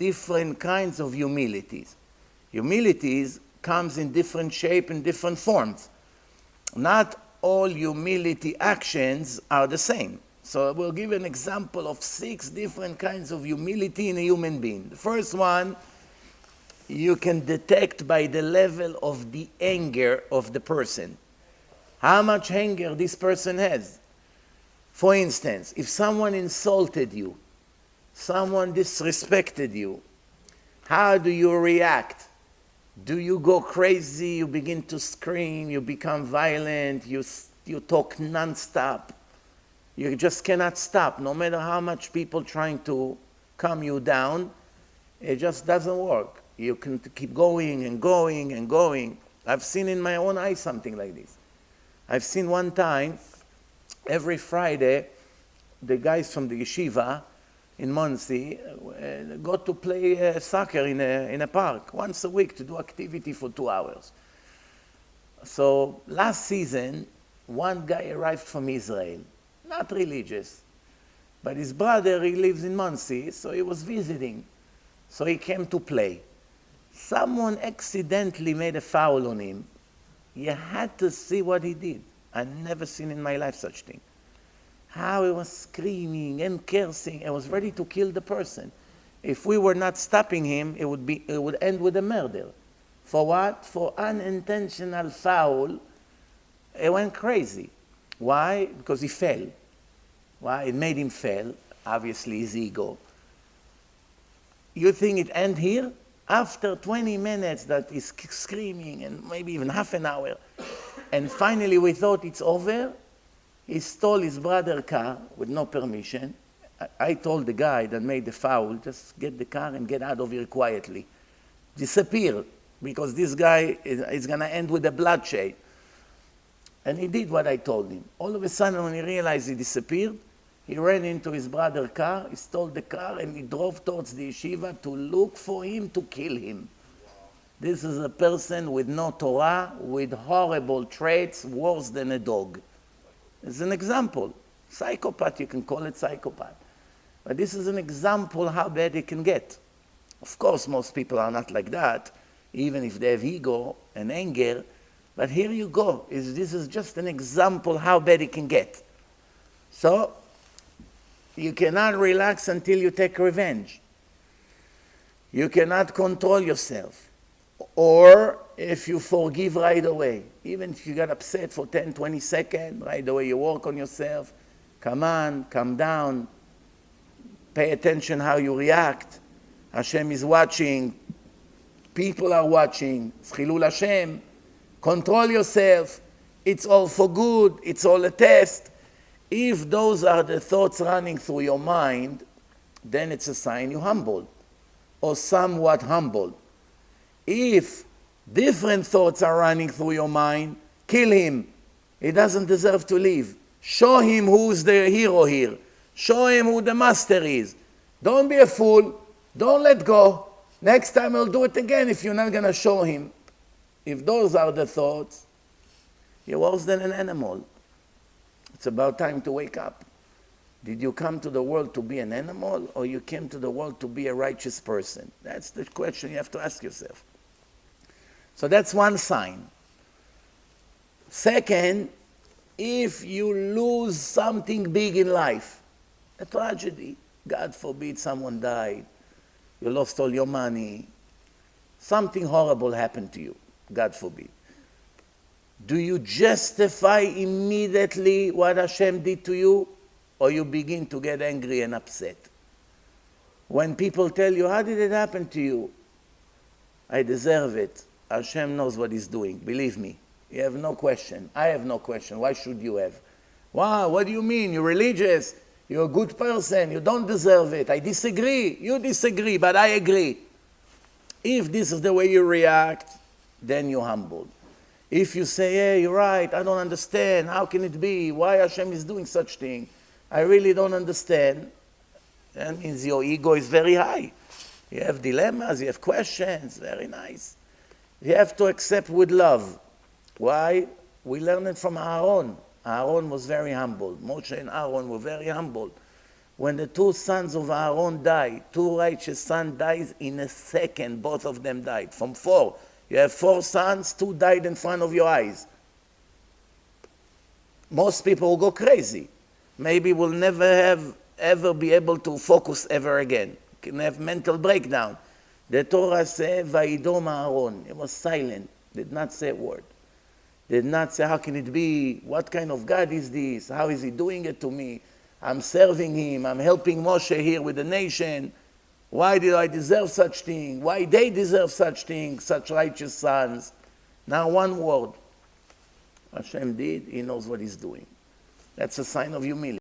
different kinds of humilities. Humilities comes in different shape and different forms. Not all humility actions are the same. So we'll give an example of 6 different kinds of humility in a human being. The first one, you can detect by the level of the anger of the person. How much anger this person has. For instance, if someone insulted you, someone disrespected you, how do you react? Do you go crazy? You begin to scream, you become violent, you talk non-stop. You just cannot stop. No matter how much people trying to calm you down, it just doesn't work. You can keep going and going and going. I've seen in my own eyes something like this. I've seen one time, every Friday, the guys from the yeshiva in Monsey go to play soccer in a park once a week to do activity for 2 hours. So last season, one guy arrived from Israel, not religious, but his brother, he lives in Monsey, so he was visiting. So he came to play. Someone accidentally made a foul on him. You had to see what he did. I've never seen in my life such thing. How he was screaming and cursing. I was ready to kill the person. If we were not stopping him, it would end with a murder. For what? For unintentional foul. It went crazy. Why? Because he fell. Why? It made him fail. Obviously his ego. You think it end here? After 20 minutes that he's screaming and maybe even half an hour, and finally we thought it's over, he stole his brother's car with no permission. I told the guy that made the foul, just get the car and get out of here quietly. Disappear, because this guy is going to end with a bloodshed. And he did what I told him. All of a sudden, when he realized he disappeared, he ran into his brother's car, he stole the car, and he drove towards the yeshiva to look for him, to kill him. This is a person with no Torah, with horrible traits, worse than a dog. It's an example. Psychopath, you can call it psychopath. But this is an example how bad it can get. Of course, most people are not like that, even if they have ego and anger. But here you go. This is just an example how bad it can get. So, you cannot relax until you take revenge. You cannot control yourself. Or if you forgive right away, even if you got upset for 10, 20 seconds, right away you work on yourself. Come on, calm down. Pay attention how you react. Hashem is watching. People are watching. It's Chilul Hashem. Control yourself. It's all for good. It's all a test. If those are the thoughts running through your mind, then it's a sign you're humbled, or somewhat humbled. If different thoughts are running through your mind, kill him. He doesn't deserve to live. Show him who's the hero here. Show him who the master is. Don't be a fool. Don't let go. Next time I'll do it again if you're not going to show him. If those are the thoughts, you're worse than an animal. It's about time to wake up. Did you come to the world to be an animal, or you came to the world to be a righteous person? That's the question you have to ask yourself. So that's one sign. Second, if you lose something big in life, a tragedy, God forbid someone died, you lost all your money, something horrible happened to you, God forbid. Do you justify immediately what Hashem did to you, or you begin to get angry and upset? When people tell you, how did it happen to you? I deserve it. Hashem knows what he's doing. Believe me. You have no question. I have no question. Why should you have? Wow, what do you mean? You're religious. You're a good person. You don't deserve it. I disagree. You disagree, but I agree. If this is the way you react, then you're humbled. If you say, hey, you're right, I don't understand, how can it be? Why Hashem is doing such thing? I really don't understand. That means your ego is very high. You have dilemmas, you have questions, very nice. You have to accept with love. Why? We learned it from Aaron. Aaron was very humble. Moshe and Aaron were very humble. When the two sons of Aaron died, two righteous sons died in a second, both of them died. From four. You have four sons, two died in front of your eyes. Most people will go crazy. Maybe will never ever be able to focus ever again. Can have mental breakdown. The Torah says, Vayidom Aaron. He was silent, did not say a word. Did not say, how can it be? What kind of God is this? How is he doing it to me? I'm serving him. I'm helping Moshe here with the nation. Why did I deserve such thing? Why they deserve such things, such righteous sons? Now one word. Hashem did, he knows what he's doing. That's a sign of humility.